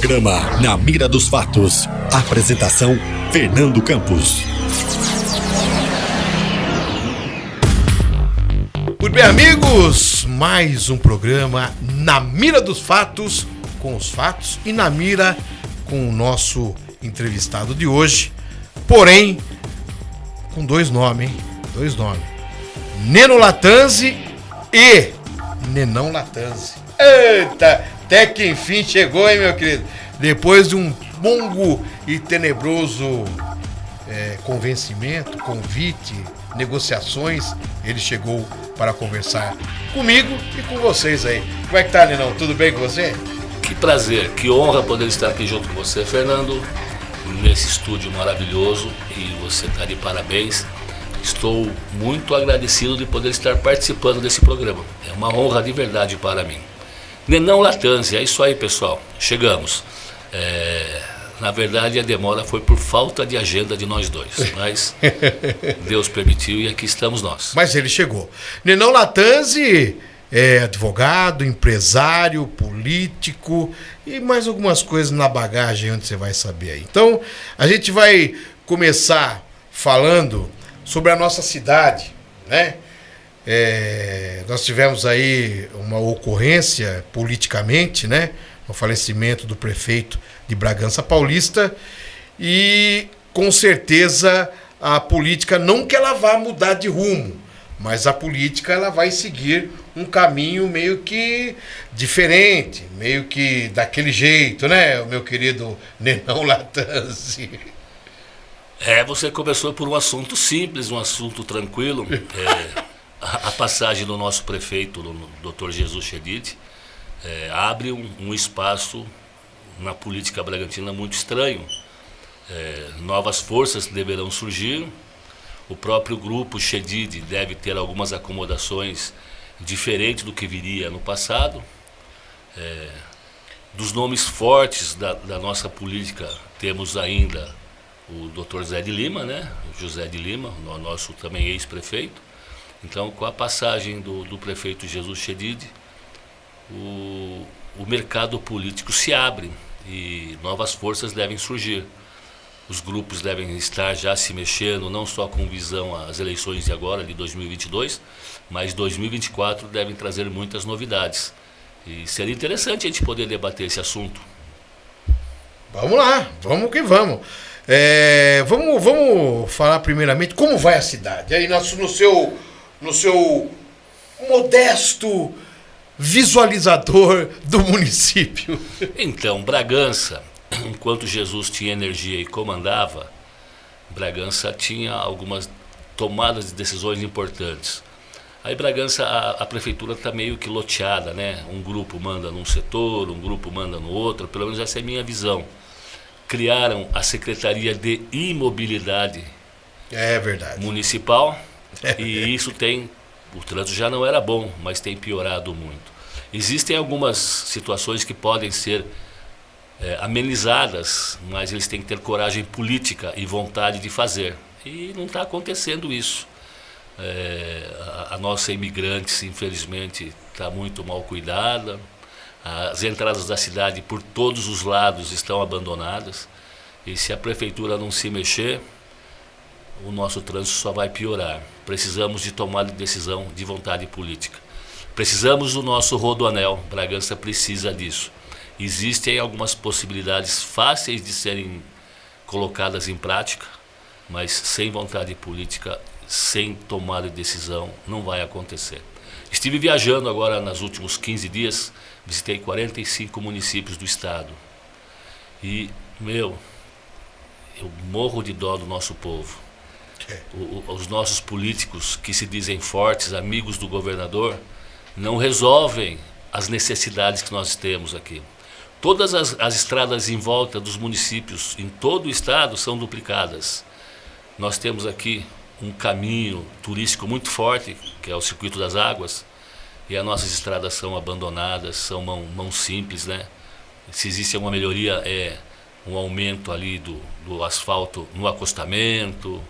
Programa Na Mira dos Fatos. Apresentação: Fernando Campos. Muito bem, amigos, mais um programa Na Mira dos Fatos, com os fatos e na mira com o nosso entrevistado de hoje, porém com dois nomes, hein? Dois nomes. Neno Lattanzi e Nenão Lattanzi. Eita, até que enfim chegou, hein, meu querido? Depois de um longo e tenebroso convencimento, convite, negociações, ele chegou para conversar comigo e com vocês aí. Como é que tá, Nenão? Tudo bem com você? Que prazer, que honra poder estar aqui junto com você, Fernando, nesse estúdio maravilhoso, e você está de parabéns. Estou muito agradecido de poder estar participando desse programa. É uma honra de verdade para mim. Nenão Lattanzi, é isso aí, pessoal. Chegamos. Na verdade, a demora foi por falta de agenda de nós dois, mas Deus permitiu e aqui estamos nós. Mas ele chegou. Nenão Lattanzi é advogado, empresário, político e mais algumas coisas na bagagem onde você vai saber aí. Então, a gente vai começar falando sobre a nossa cidade, né? Nós tivemos aí uma ocorrência politicamente, né? O falecimento do prefeito de Bragança Paulista, e com certeza a política, não que ela vá mudar de rumo, mas a política ela vai seguir um caminho meio que diferente, meio que daquele jeito, né, o meu querido Nenão Lattanzi? Você começou por um assunto simples, um assunto tranquilo. A passagem do nosso prefeito, o Dr. Jesus Chedid, abre um espaço na política bragantina muito estranho. Novas forças deverão surgir. O próprio grupo Chedid deve ter algumas acomodações diferentes do que viria no passado. Dos nomes fortes da nossa política, temos ainda o Dr. Zé de Lima, né? José de Lima, nosso também ex-prefeito. Então, com a passagem do prefeito Jesus Chedid, o mercado político se abre e novas forças devem surgir. Os grupos devem estar já se mexendo, não só com visão às eleições de agora, de 2022, mas 2024 devem trazer muitas novidades. E seria interessante a gente poder debater esse assunto. Vamos lá, vamos que vamos. Vamos falar primeiramente como vai a cidade. Aí no seu modesto visualizador do município. Então, Bragança, enquanto Jesus tinha energia e comandava, Bragança tinha algumas tomadas de decisões importantes. Aí Bragança, a prefeitura está meio que loteada, né? Um grupo manda num setor, um grupo manda no outro, pelo menos essa é a minha visão. Criaram a Secretaria de Imobilidade Municipal, e isso o trânsito já não era bom, mas tem piorado muito. Existem algumas situações que podem ser amenizadas, mas eles têm que ter coragem política e vontade de fazer. E não está acontecendo isso. A nossa imigrantes, infelizmente, está muito mal cuidada. As entradas da cidade por todos os lados estão abandonadas. E se a prefeitura não se mexer, o nosso trânsito só vai piorar. Precisamos de tomada de decisão, de vontade política. Precisamos do nosso rodoanel. Bragança precisa disso. Existem algumas possibilidades fáceis de serem colocadas em prática, mas sem vontade política, sem tomada de decisão, não vai acontecer. Estive viajando agora nos últimos 15 dias, visitei 45 municípios do estado. E, eu morro de dó do nosso povo. Os nossos políticos que se dizem fortes, amigos do governador, não resolvem as necessidades que nós temos aqui. Todas as estradas em volta dos municípios, em todo o estado, são duplicadas. Nós temos aqui um caminho turístico muito forte, que é o Circuito das Águas, e as nossas estradas são abandonadas, são mão simples, né? Se existe uma melhoria, um aumento ali do asfalto no acostamento,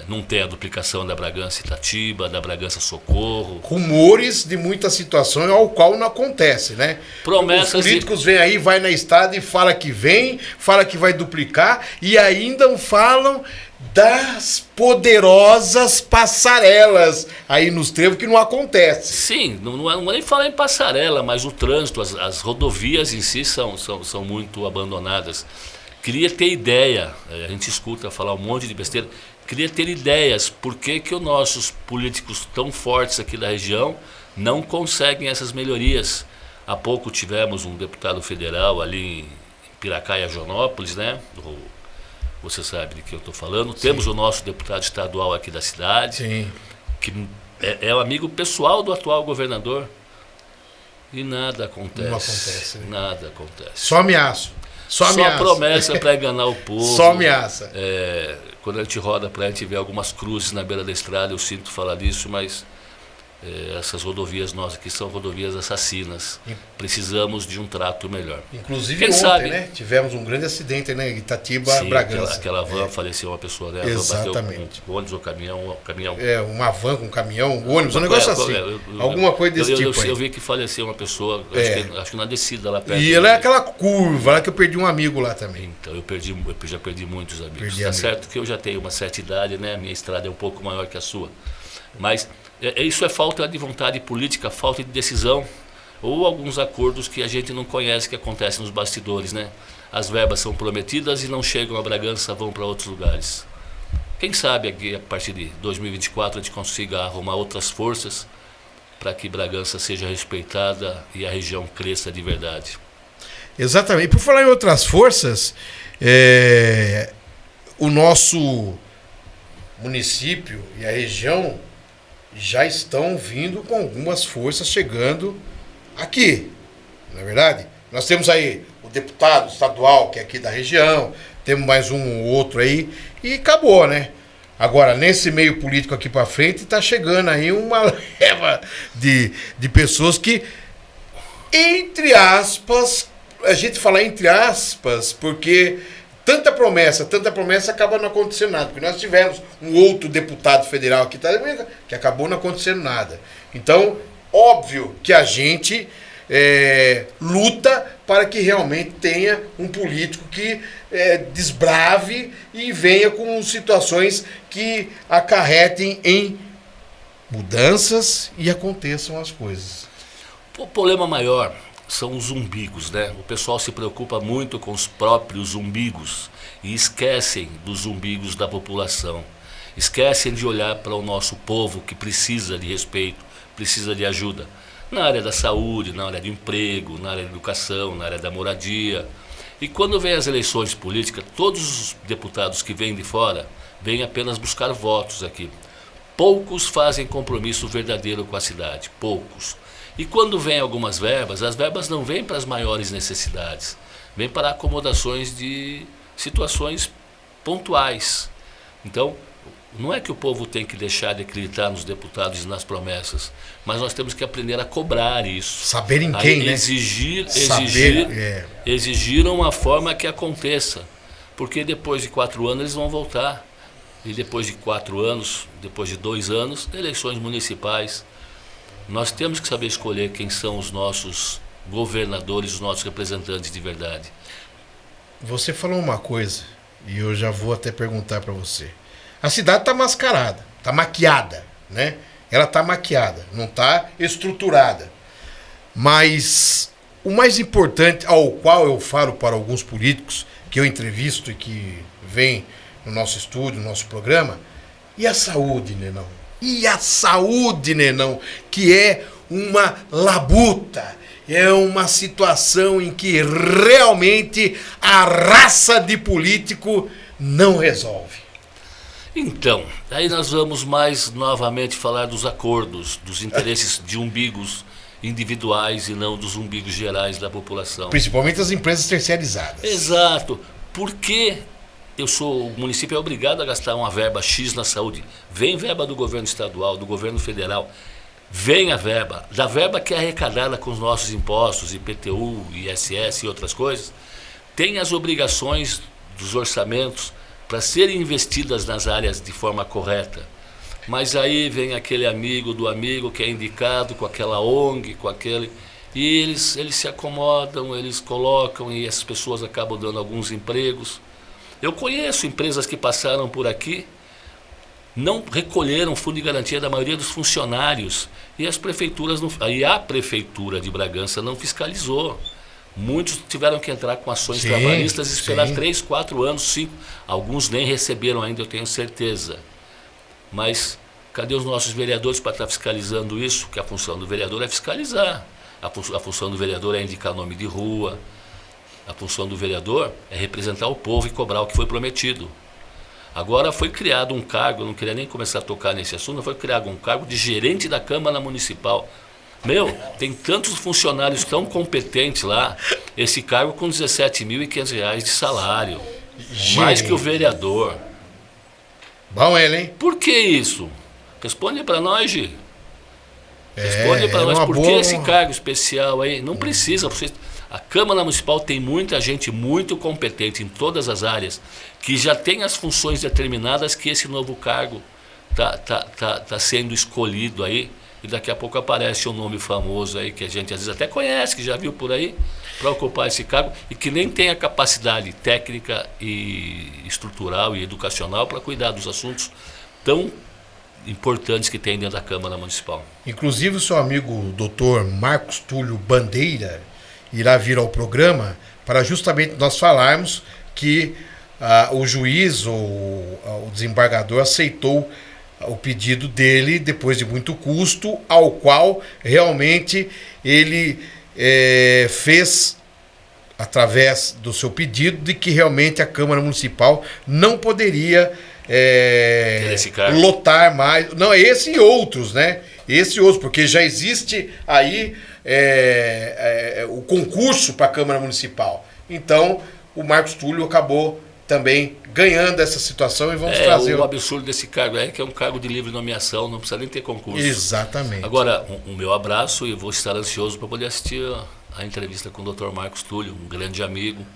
não tem a duplicação da Bragança Itatiba, da Bragança Socorro. Rumores de muitas situações ao qual não acontece, né? Promessas. Os políticos vêm aí, vai na estrada e fala que vem, fala que vai duplicar e ainda falam das poderosas passarelas aí nos trevos que não acontece. Sim, não é nem falar em passarela, mas o trânsito, as rodovias em si são muito abandonadas. Queria ter ideia, a gente escuta falar um monte de besteira, queria ter ideias por que os nossos políticos tão fortes aqui da região não conseguem essas melhorias. Há pouco tivemos um deputado federal ali em Piracaia, Joanópolis, né? Você sabe de que eu estou falando. Sim. Temos o nosso deputado estadual aqui da cidade, sim, que é o amigo pessoal do atual governador. E nada acontece. Não acontece. Né? Nada acontece. Só ameaço. Só promessa para enganar o povo. Só ameaça. Quando a gente roda para a gente ver algumas cruzes na beira da estrada, eu sinto falar disso, mas essas rodovias nossas aqui são rodovias assassinas. Precisamos de um trato melhor. Inclusive ontem, sabe, né? Tivemos um grande acidente, né? Itatiba, sim, Bragança. Aquela van faleceu uma pessoa, né? Exatamente. Um ônibus ou caminhão. Uma van com caminhão, um ônibus, um negócio assim. Alguma coisa desse tipo aí. Eu vi que faleceu uma pessoa, acho que na descida lá perto. E ela é aquela curva lá que eu perdi um amigo lá também. Então, eu já perdi muitos amigos. Certo que eu já tenho uma certa idade, né? A minha estrada é um pouco maior que a sua. Mas isso é falta de vontade política, falta de decisão, ou alguns acordos que a gente não conhece que acontecem nos bastidores, né? As verbas são prometidas e não chegam a Bragança, vão para outros lugares. Quem sabe aqui, a partir de 2024 a gente consiga arrumar outras forças para que Bragança seja respeitada e a região cresça de verdade. Exatamente. Por falar em outras forças, o nosso município e a região já estão vindo com algumas forças chegando aqui, não é verdade? Nós temos aí o deputado estadual, que é aqui da região, temos mais um ou outro aí, e acabou, né? Agora, nesse meio político aqui para frente, está chegando aí uma leva de pessoas que, entre aspas, a gente fala entre aspas, porque tanta promessa acaba não acontecendo nada. Porque nós tivemos um outro deputado federal aqui que acabou não acontecendo nada. Então, óbvio que a gente luta para que realmente tenha um político que desbrave e venha com situações que acarretem em mudanças e aconteçam as coisas. O problema maior são os umbigos, né? O pessoal se preocupa muito com os próprios umbigos e esquecem dos umbigos da população. Esquecem de olhar para o nosso povo que precisa de respeito, precisa de ajuda. Na área da saúde, na área do emprego, na área da educação, na área da moradia. E quando vem as eleições políticas, todos os deputados que vêm de fora vêm apenas buscar votos aqui. Poucos fazem compromisso verdadeiro com a cidade, poucos. E quando vem algumas verbas, as verbas não vêm para as maiores necessidades, vêm para acomodações de situações pontuais. Então, não é que o povo tem que deixar de acreditar nos deputados e nas promessas, mas nós temos que aprender a cobrar isso. Saber em quem, né? Exigir uma forma que aconteça, porque depois de 4 anos eles vão voltar. E depois de 4 anos, depois de 2 anos, eleições municipais. Nós temos que saber escolher quem são os nossos governadores, os nossos representantes de verdade. Você falou uma coisa, e eu já vou até perguntar para você. A cidade está mascarada, está maquiada, né? Ela está maquiada, não está estruturada. Mas o mais importante, ao qual eu falo para alguns políticos que eu entrevisto e que vêm no nosso estúdio, no nosso programa, e a saúde, Nenão? E a saúde, Nenão, que é uma labuta, é uma situação em que realmente a raça de político não resolve. Então, aí nós vamos mais novamente falar dos acordos, dos interesses de umbigos individuais e não dos umbigos gerais da população. Principalmente as empresas terceirizadas. Exato. Por que o município é obrigado a gastar uma verba X na saúde? Vem verba do governo estadual, do governo federal, vem a verba, da verba que é arrecadada com os nossos impostos, IPTU, ISS e outras coisas, tem as obrigações dos orçamentos para serem investidas nas áreas de forma correta. Mas aí vem aquele amigo do amigo que é indicado com aquela ONG, com aquele... E eles se acomodam, eles colocam e essas pessoas acabam dando alguns empregos. Eu conheço empresas que passaram por aqui, não recolheram o fundo de garantia da maioria dos funcionários e as prefeituras e a prefeitura de Bragança não fiscalizou. Muitos tiveram que entrar com ações trabalhistas e esperar 3, 4 anos, 5. Alguns nem receberam ainda, eu tenho certeza. Mas cadê os nossos vereadores para estar fiscalizando isso? Que a função do vereador é fiscalizar. A função do vereador é indicar nome de rua. A função do vereador é representar o povo e cobrar o que foi prometido. Agora foi criado um cargo, eu não queria nem começar a tocar nesse assunto, foi criado um cargo de gerente da Câmara Municipal. Tem tantos funcionários tão competentes lá, esse cargo com R$17.500 de salário. Mais que o vereador. Bom ele, hein? Por que isso? Responde para nós, Gi. Responde para nós, por que esse cargo especial aí? Não precisa. A Câmara Municipal tem muita gente muito competente em todas as áreas, que já tem as funções determinadas que esse novo cargo tá sendo escolhido aí, e daqui a pouco aparece um nome famoso aí, que a gente às vezes até conhece, que já viu por aí, para ocupar esse cargo, e que nem tem a capacidade técnica e estrutural e educacional para cuidar dos assuntos tão importantes que tem dentro da Câmara Municipal. Inclusive o seu amigo Dr. Marcos Túlio Bandeira irá vir ao programa para justamente nós falarmos que o juiz ou o desembargador aceitou o pedido dele depois de muito custo, ao qual realmente ele fez através do seu pedido de que realmente a Câmara Municipal não poderia lotar mais, não, esse e outros, né? Esse e outros, porque já existe aí o concurso para a Câmara Municipal. Então, o Marcos Túlio acabou também ganhando essa situação e vamos trazer... O absurdo desse cargo é que é um cargo de livre nomeação, não precisa nem ter concurso. Exatamente. Agora, o meu abraço, e vou estar ansioso para poder assistir a entrevista com o Dr. Marcos Túlio, um grande amigo,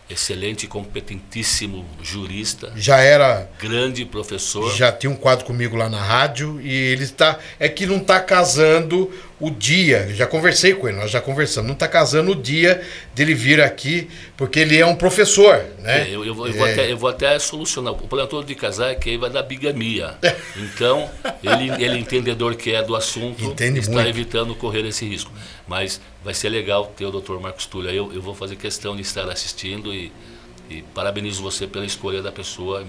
excelente e competentíssimo jurista. Já era... Grande professor. Já tinha um quadro comigo lá na rádio e ele está... É que não está casando o dia. Já conversei com ele, nós já conversamos. Não está casando o dia dele vir aqui, porque ele é um professor, né? Eu vou até solucionar. O problema todo de casar é que aí vai dar bigamia. Então, ele entendedor que é do assunto, está evitando correr esse risco. Mas vai ser legal ter o Dr. Marcos Túlio. Eu vou fazer questão de estar assistindo e parabenizo você pela escolha da pessoa.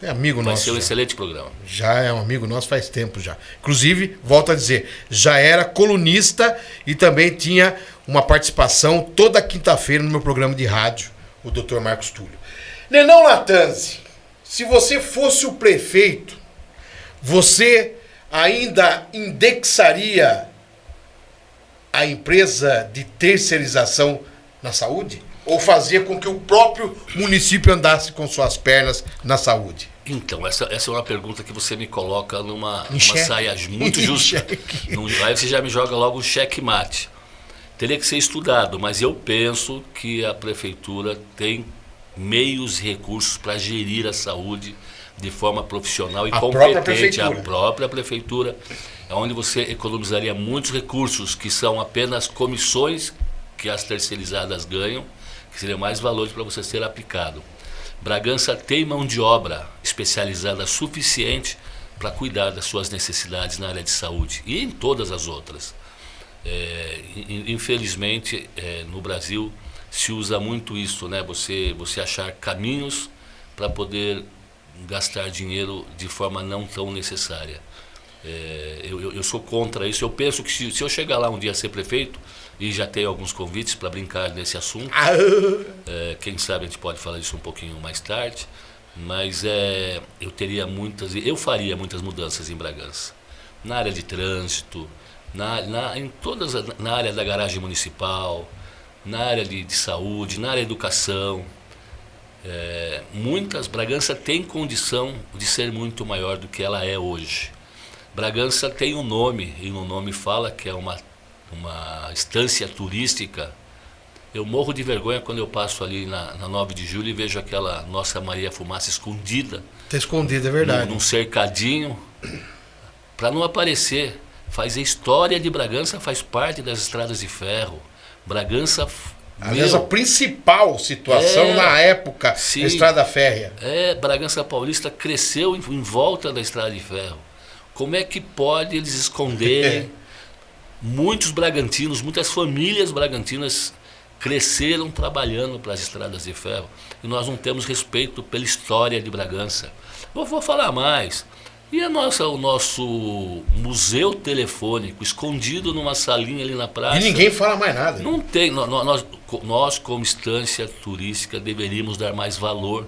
É amigo nosso. Vai ser um excelente programa. Já é um amigo nosso faz tempo já. Inclusive, volto a dizer, já era colunista e também tinha uma participação toda quinta-feira no meu programa de rádio, o Dr. Marcos Túlio. Nenão Lattanzi, se você fosse o prefeito, você ainda indexaria a empresa de terceirização na saúde? Ou fazia com que o próprio município andasse com suas pernas na saúde? Então, essa é uma pergunta que você me coloca numa saia muito justa. Aí você já me joga logo um checkmate. Teria que ser estudado, mas eu penso que a prefeitura tem meios e recursos para gerir a saúde de forma profissional e competente. A própria prefeitura, onde você economizaria muitos recursos, que são apenas comissões que as terceirizadas ganham, que seria mais valores para você ser aplicado. Bragança tem mão de obra especializada suficiente para cuidar das suas necessidades na área de saúde e em todas as outras. Infelizmente, no Brasil se usa muito isso, né? Você achar caminhos para poder gastar dinheiro de forma não tão necessária. Eu sou contra isso. Eu penso que se eu chegar lá um dia a ser prefeito, e já tenho alguns convites para brincar nesse assunto, quem sabe a gente pode falar disso um pouquinho mais tarde, mas eu faria muitas mudanças em Bragança, na área de trânsito, na área da garagem municipal, na área de saúde, na área de educação. Bragança tem condição de ser muito maior do que ela é hoje. Bragança tem um nome, e no nome fala que é uma estância turística Eu morro de vergonha quando eu passo ali na 9 de julho e vejo aquela Nossa Maria Fumaça escondida. Tá escondido, é verdade. Num cercadinho, para não aparecer. Faz a história de Bragança, faz parte das estradas de ferro. Bragança... Aliás, a principal situação na época, sim, a Estrada Férrea. Bragança Paulista cresceu em volta da Estrada de Ferro. Como é que pode eles esconderem? Muitos bragantinos, muitas famílias bragantinas cresceram trabalhando para as estradas de ferro. E nós não temos respeito pela história de Bragança. Eu vou falar mais. E o nosso museu telefônico, escondido numa salinha ali na praça. E ninguém fala mais nada. Não tem. Nós, como instância turística, deveríamos dar mais valor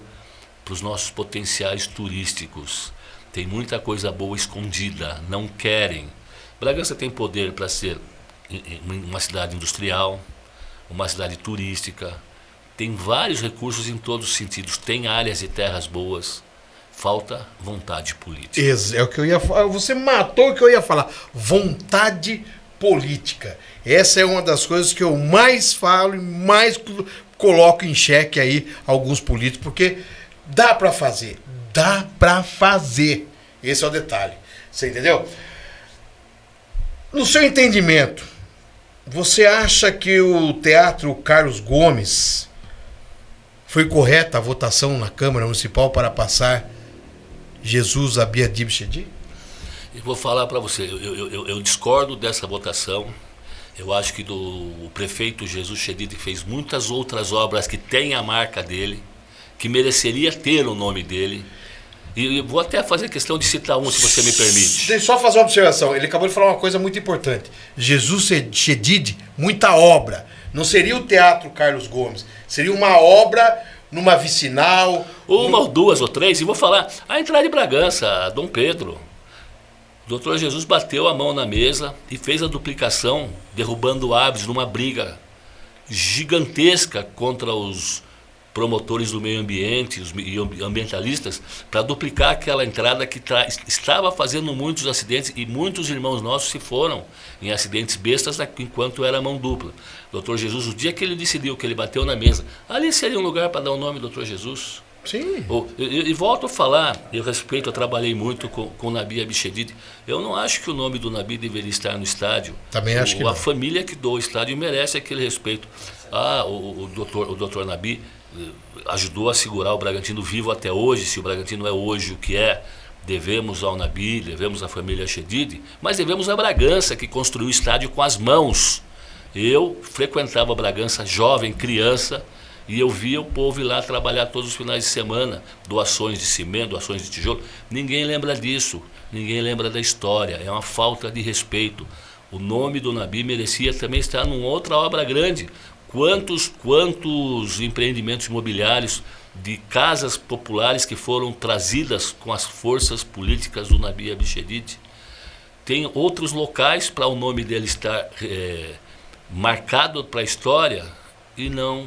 para os nossos potenciais turísticos. Tem muita coisa boa escondida, não querem. Bragança tem poder para ser uma cidade industrial, uma cidade turística. Tem vários recursos em todos os sentidos. Tem áreas e terras boas. Falta vontade política. É o que eu ia falar. Você matou o que eu ia falar. Vontade política. Essa é uma das coisas que eu mais falo e mais coloco em xeque aí alguns políticos, porque dá para fazer. Dá para fazer. Esse é o detalhe. Você entendeu? No seu entendimento, você acha que o Teatro Carlos Gomes foi correta a votação na Câmara Municipal para passar Jesus Abiadib Chedid? Eu vou falar para você, eu discordo dessa votação. Eu acho que o prefeito Jesus Chedid fez muitas outras obras que têm a marca dele, que mereceria ter o nome dele. E vou até fazer questão de citar um, se você me permite. Deixa eu só fazer uma observação. Ele acabou de falar uma coisa muito importante. Jesus Chedid, muita obra. Não seria o Teatro Carlos Gomes. Seria uma obra numa vicinal. Uma ou duas ou três. E vou falar, a entrada de Bragança, Dom Pedro. O Dr. Jesus bateu a mão na mesa e fez a duplicação, derrubando árvores numa briga gigantesca contra os promotores do meio ambiente e ambientalistas, para duplicar aquela entrada que estava fazendo muitos acidentes, e muitos irmãos nossos se foram em acidentes bestas enquanto era mão dupla. Dr. Jesus, o dia que ele decidiu, que ele bateu na mesa, ali seria um lugar para dar o nome Dr. Jesus. Sim. E volto a falar, eu trabalhei muito com o Nabi Abichedid. Eu não acho que o nome do Nabi deveria estar no estádio. Também acho que não. A família que doou o estádio merece aquele respeito. O doutor Nabi ajudou a segurar o Bragantino vivo até hoje. Se o Bragantino é hoje o que é, devemos ao Nabi, devemos à família Chedid, mas devemos à Bragança, que construiu o estádio com as mãos. Eu frequentava Bragança jovem, criança, e eu via o povo ir lá trabalhar todos os finais de semana, doações de cimento, doações de tijolo. Ninguém lembra disso, ninguém lembra da história, é uma falta de respeito. O nome do Nabi merecia também estar numa outra obra grande. Quantos empreendimentos imobiliários de casas populares que foram trazidas com as forças políticas do Nabi Abichedid. Tem outros locais para o nome dele estar marcado para a história e não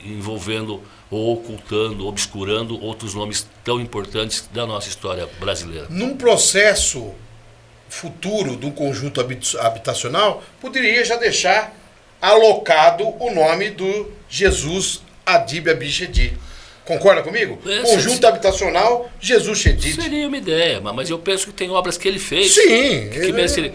envolvendo ou ocultando, obscurando outros nomes tão importantes da nossa história brasileira. Num processo futuro do conjunto habitacional, poderia já deixar alocado o nome do Jesus Adib Abichedid. Concorda comigo? Conjunto habitacional Jesus Chedid. Seria uma ideia, mas eu penso que tem obras que ele fez. Sim. Que mereceria.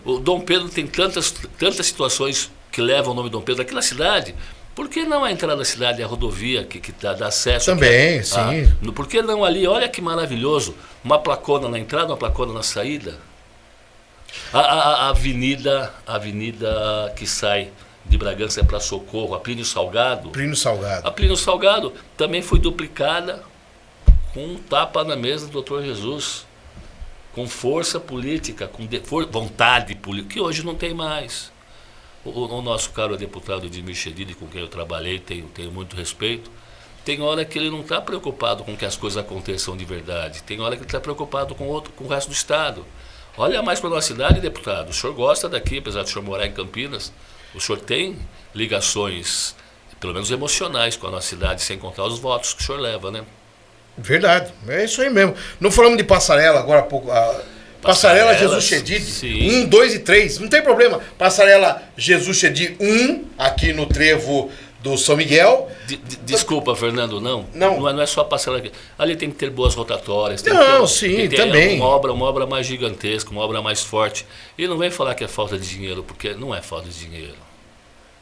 O Dom Pedro tem tantas situações que levam o nome de Dom Pedro naquela cidade. Por que não a entrada da cidade, a rodovia que dá acesso? Também, sim. Por que não ali? Olha que maravilhoso. Uma placona na entrada, uma placona na saída. A avenida que sai de Bragança para Socorro, a Plínio Salgado. A Plínio Salgado também foi duplicada com um tapa na mesa do Dr. Jesus, com força política, com vontade política, que hoje não tem mais. O nosso caro deputado Edmir Chedid, com quem eu trabalhei, tenho muito respeito, tem hora que ele não está preocupado com que as coisas aconteçam de verdade, tem hora que ele está preocupado com o resto do Estado. Olha mais para a nossa cidade, deputado, o senhor gosta daqui, apesar de o senhor morar em Campinas, o senhor tem ligações, pelo menos emocionais, com a nossa cidade, sem contar os votos que o senhor leva, né? Verdade, é isso aí mesmo. Não falamos de passarela agora há pouco. Passarela Jesus Chedid, sim. 1, 2 e 3, não tem problema. Passarela Jesus Chedid 1, aqui no trevo do São Miguel. Desculpa, Fernando, não. Não. Não é só passarela aqui. Ali tem que ter boas rotatórias. Tem Não, que ter, sim, tem que ter também. uma obra mais gigantesca, uma obra mais forte. E não vem falar que é falta de dinheiro, porque não é falta de dinheiro.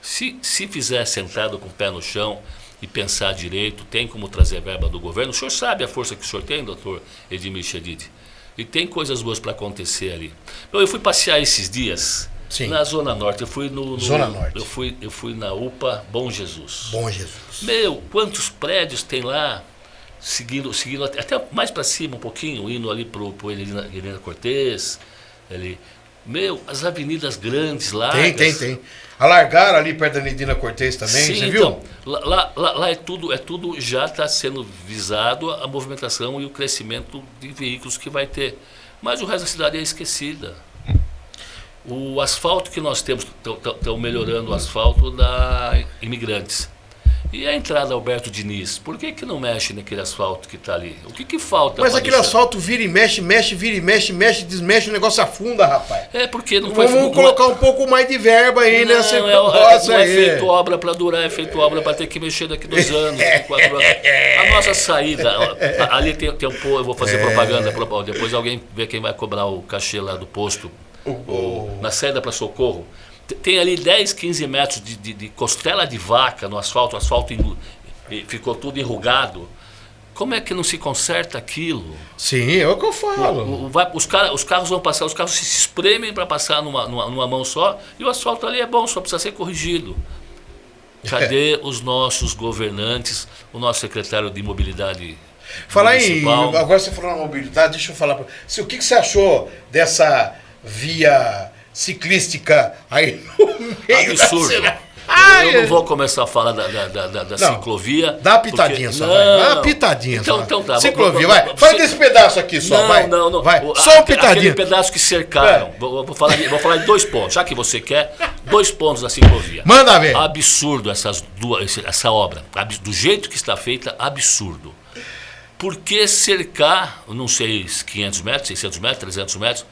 Se fizer sentado com o pé no chão e pensar direito, tem como trazer verba do governo. O senhor sabe a força que o senhor tem, doutor Edmir Chedid? E tem coisas boas para acontecer ali. Eu fui passear esses dias na Zona Norte. Eu fui Zona Norte. Eu fui na UPA Bom Jesus. Bom Jesus. Meu, quantos prédios tem lá, seguindo até mais para cima um pouquinho, indo ali pro Helena Cortez, ali. Meu, as avenidas grandes lá. Tem. Alargaram ali perto da Nidina Cortez também, sim, você viu? Então, lá é tudo já está sendo visado a movimentação e o crescimento de veículos que vai ter. Mas o resto da cidade é esquecida. O asfalto que nós temos, estão melhorando o asfalto da Imigrantes. E a entrada Alberto Diniz, por que não mexe naquele asfalto que está ali? O que falta? Mas aquele asfalto vira e mexe, desmexe, o negócio afunda, rapaz. É porque não foi... Vamos colocar um pouco mais de verba aí nessa negócio aí. Não é feito obra para durar, é feito obra para ter que mexer daqui 2 anos, 4 anos. A nossa saída, ali tem eu vou fazer propaganda, depois alguém vê quem vai cobrar o cachê lá do posto, na saída para Socorro. Tem ali 10, 15 metros de costela de vaca no asfalto, o asfalto ficou tudo enrugado. Como é que não se conserta aquilo? Sim, é o que eu falo. Os carros vão passar, os carros se espremem para passar numa mão só, e o asfalto ali é bom, só precisa ser corrigido. Cadê os nossos governantes, o nosso secretário de mobilidade municipal? Agora você falou na mobilidade, deixa eu falar. O que você achou dessa via ciclística aí no meio absurdo. Eu não vou começar a falar da ciclovia. Dá uma pitadinha só, vai. Dá uma pitadinha só. Então tá. Ciclovia, vai. Fala desse pedaço aqui só, vai. Não. Vai. Só um pitadinho. Aquele pedaço que cercaram. Vou falar de 2 pontos. Já que você quer, 2 pontos da ciclovia. Manda ver. Absurdo essa obra. Do jeito que está feita, absurdo. Por que cercar, não sei, 500 metros, 600 metros, 300 metros?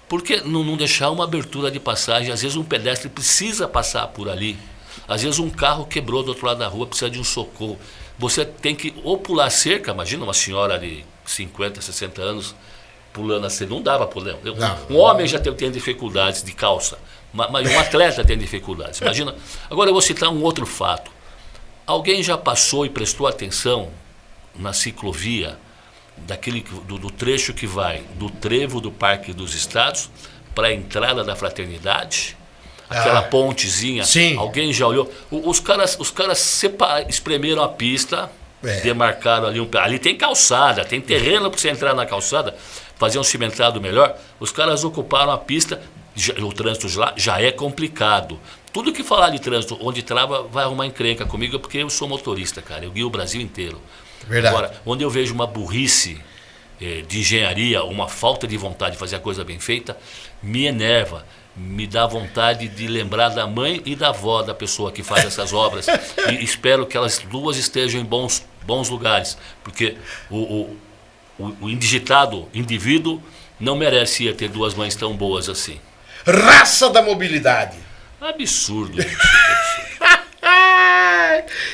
Por que não deixar uma abertura de passagem? Às vezes um pedestre precisa passar por ali. Às vezes um carro quebrou do outro lado da rua, precisa de um socorro. Você tem que ou pular cerca, imagina uma senhora de 50, 60 anos pulando assim, não dava para pular. Um homem já tem dificuldades de calça, mas um atleta tem dificuldades. Imagina. Agora eu vou citar um outro fato. Alguém já passou e prestou atenção na ciclovia, do trecho que vai do trevo do Parque dos Estados para a entrada da Fraternidade, aquela pontezinha. Sim. Alguém já olhou? Os caras espremeram a pista, demarcaram ali ali tem calçada, tem terreno para você entrar na calçada, fazer um cimentado melhor. Os caras ocuparam a pista, o trânsito já é complicado. Tudo que falar de trânsito onde trava vai arrumar encrenca comigo, porque eu sou motorista, cara, eu guio o Brasil inteiro. Verdade. Agora, onde eu vejo uma burrice de engenharia, uma falta de vontade de fazer a coisa bem feita, me enerva, me dá vontade de lembrar da mãe e da avó da pessoa que faz essas obras. E espero que elas duas estejam em bons lugares, porque o indigitado indivíduo não merecia ter 2 mães tão boas assim. Raça da mobilidade. Absurdo.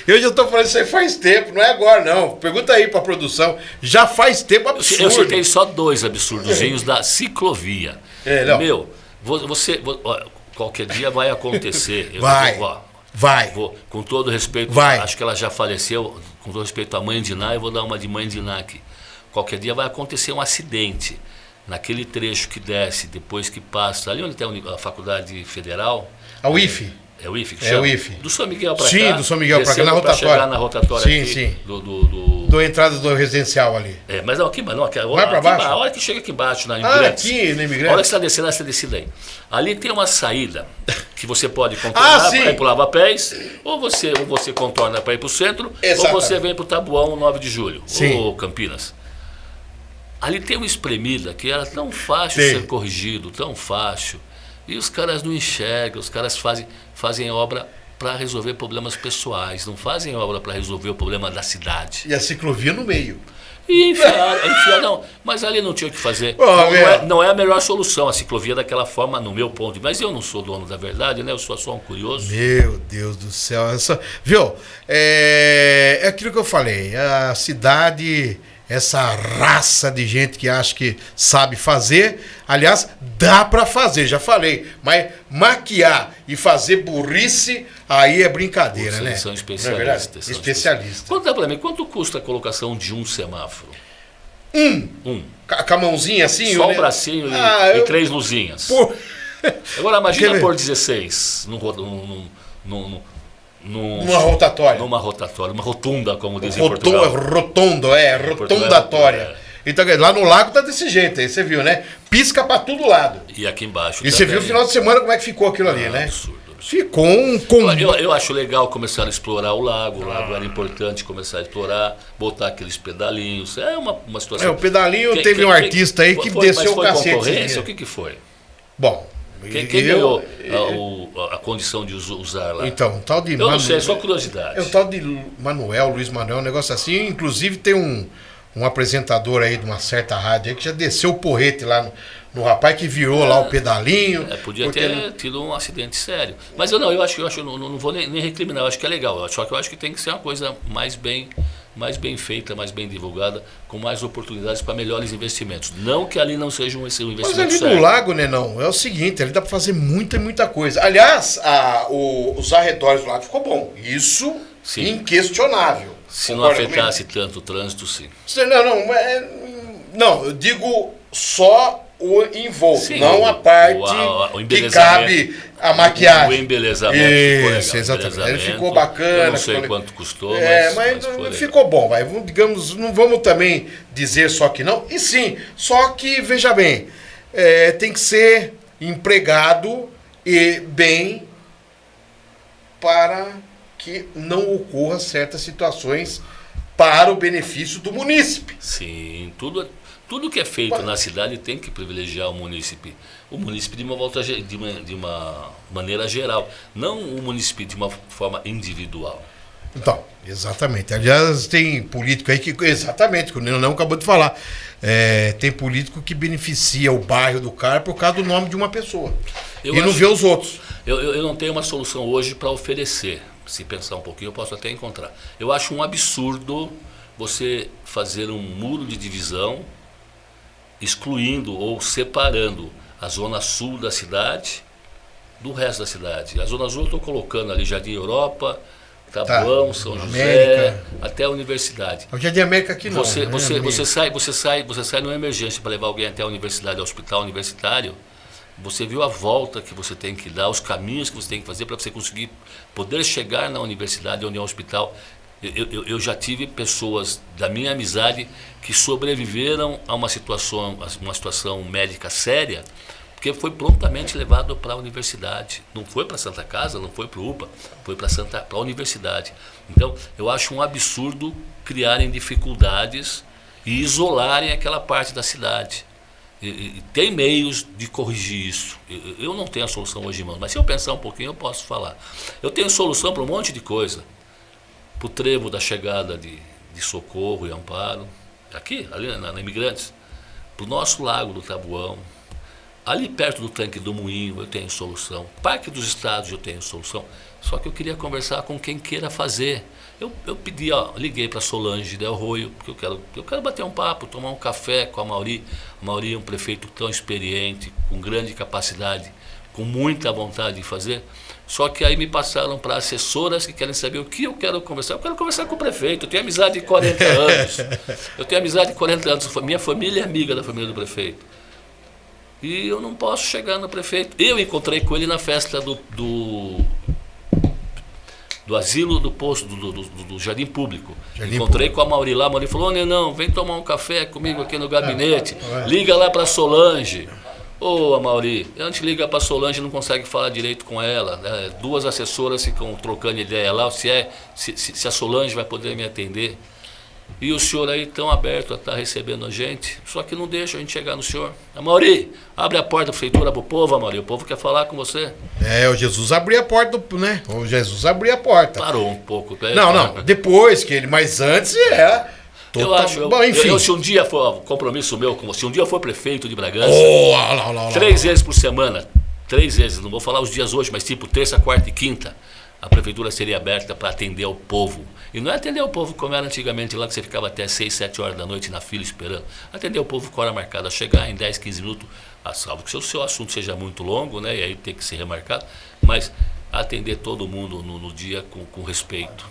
Eu já estou falando isso aí faz tempo, não é agora não. Pergunta aí para a produção. Já faz tempo, absurdo. Eu citei só 2 absurdozinhos da ciclovia. Meu, qualquer dia vai acontecer. Vai. Com todo respeito, acho que ela já faleceu, com todo respeito à mãe de Iná, eu vou dar uma de mãe de Iná aqui. Qualquer dia vai acontecer um acidente naquele trecho que desce, depois que passa, ali onde tem a Faculdade Federal. A UIF. É o IFE que chama? É o IFE. Do São Miguel para cá. Sim, do São Miguel para cá, na rotatória. Chegar na rotatória sim, aqui. Sim. Do entrada do residencial ali. Mas não, aqui, mas não. Vai para baixo? A hora que chega aqui embaixo, na Imigrantes. Aqui na Imigrantes. A hora que você está descendo, essa descida aí. Ali tem uma saída que você pode contornar para ir para o Lava-Pés, ou você contorna para ir para o centro, ou você vem para o Tabuão, 9 de julho, ou Campinas. Ali tem uma espremida que era tão fácil ser corrigido, tão fácil. E os caras não enxergam, os caras fazem obra para resolver problemas pessoais, não fazem obra para resolver o problema da cidade. E a ciclovia no meio. E enfiar não. Mas ali não tinha o que fazer. Não é a melhor solução, a ciclovia daquela forma, no meu ponto de vista. Mas eu não sou dono da verdade, né? Eu sou só um curioso. Meu Deus do céu. Viu? É aquilo que eu falei. A cidade, essa raça de gente que acha que sabe fazer. Aliás, dá para fazer, já falei. Mas maquiar e fazer burrice, aí é brincadeira, né? Eles são especialistas. Especialistas. Conta para mim, quanto custa a colocação de um semáforo? Um. Com a mãozinha assim? Só o bracinho e 3 luzinhas. Pô. Agora imagina por 16 numa rotatória. Numa rotatória, uma rotunda, como dizem em Portugal. Rotondatória. Então, lá no lago tá desse jeito, aí você viu, né? Pisca pra todo lado. E aqui embaixo. E você viu o final de semana como é que ficou aquilo ali, né? Absurdo. Ficou um eu acho legal começar a explorar o lago era importante começar a explorar, botar aqueles pedalinhos. É uma situação. O pedalinho teve um artista aí que desceu o cacete. Concorrência? O que foi? Bom. Quem ganhou a condição de usar lá? Então, um tal de Eu não sei, é só curiosidade. É o tal de Luiz Manuel, um negócio assim. Inclusive tem um apresentador aí de uma certa rádio aí que já desceu o porrete lá no rapaz que virou lá o pedalinho. Podia ter tido um acidente sério. Mas eu acho, não vou nem recriminar, eu acho que é legal. Só que eu acho que tem que ser uma coisa mais bem feita, mais bem divulgada, com mais oportunidades para melhores investimentos. Não que ali não seja um investimento sério. Mas ali sério. no lago, né, não? É o seguinte, ali dá para fazer muita coisa. Aliás, os arredores do lago ficou bom. Isso, sim, inquestionável. Se não afetasse tanto o trânsito, sim. Não, eu digo só o envolto, sim, não a parte que cabe a maquiagem. O embelezamento. Isso, exatamente. Ele ficou bacana. Eu não sei quanto custou, mas ficou bom. Digamos, não vamos também dizer só que não. E sim, só que, veja bem, tem que ser empregado e bem para que não ocorra certas situações para o benefício do munícipe. Sim, tudo que é feito na cidade tem que privilegiar o munícipe. O munícipe de uma maneira geral, não o munícipe de uma forma individual. Então, exatamente. Aliás, tem político aí que, exatamente, que o Nino não acabou de falar, tem político que beneficia o bairro do cara por causa do nome de uma pessoa. Não vê os outros. Eu não tenho uma solução hoje para oferecer. Se pensar um pouquinho, eu posso até encontrar. Eu acho um absurdo você fazer um muro de divisão excluindo ou separando a zona sul da cidade do resto da cidade. A zona sul eu estou colocando ali Jardim Europa, Tabuão, São José, até a universidade. O Jardim América aqui não. Você sai numa emergência para levar alguém até a universidade, ao hospital universitário. Você viu a volta que você tem que dar, os caminhos que você tem que fazer para você conseguir poder chegar na universidade ou no hospital. Eu já tive pessoas da minha amizade que sobreviveram a uma situação médica séria, porque foi prontamente levado para a universidade. Não foi para a Santa Casa, não foi para o UPA, foi para a universidade. Então, eu acho um absurdo criarem dificuldades e isolarem aquela parte da cidade. E tem meios de corrigir isso. Eu não tenho a solução hoje em mãos, mas se eu pensar um pouquinho eu posso falar. Eu tenho solução para um monte de coisa. Para o trevo da chegada de Socorro e Amparo, aqui, ali na Imigrantes, para o nosso lago do Tabuão, ali perto do tanque do Moinho eu tenho solução, Parque dos Estados eu tenho solução, só que eu queria conversar com quem queira fazer. Eu pedi, liguei para Solange Del Roio, porque eu quero bater um papo, tomar um café com a Mauri. A Mauri é um prefeito tão experiente, com grande capacidade, com muita vontade de fazer. Só que aí me passaram para assessoras que querem saber o que eu quero conversar. Eu quero conversar com o prefeito, eu tenho amizade de 40 anos. Minha família é amiga da família do prefeito. E eu não posso chegar no prefeito. Eu encontrei com ele na festa do asilo do posto, do Jardim Público. Encontrei com a Mauri lá, a Mauri falou: Nenão, vem tomar um café comigo aqui no gabinete, liga lá para Solange. Ô, Mauri, a gente liga para Solange e não consegue falar direito com ela, né? 2 assessoras ficam trocando ideia lá, se a Solange vai poder me atender. E o senhor aí tão aberto a estar recebendo a gente, só que não deixa a gente chegar no senhor. Amaury, abre a porta da prefeitura pro povo, Amaury, o povo quer falar com você. O Jesus abriu a porta, né? O Jesus abriu a porta. Parou um pouco. Não, depois que ele, mas antes Eu acho, bom, enfim. se um dia for compromisso meu com você, se um dia eu for prefeito de Bragança, Lá. 3 vezes por semana, 3 vezes, não vou falar os dias hoje, mas tipo terça, quarta e quinta, a prefeitura seria aberta para atender o povo. E não é atender o povo como era antigamente lá, que você ficava até 6, 7 horas da noite na fila esperando. Atender o povo com hora marcada, chegar em 10, 15 minutos, a salvo que o seu assunto seja muito longo, né, e aí tem que ser remarcado, mas atender todo mundo no dia com respeito.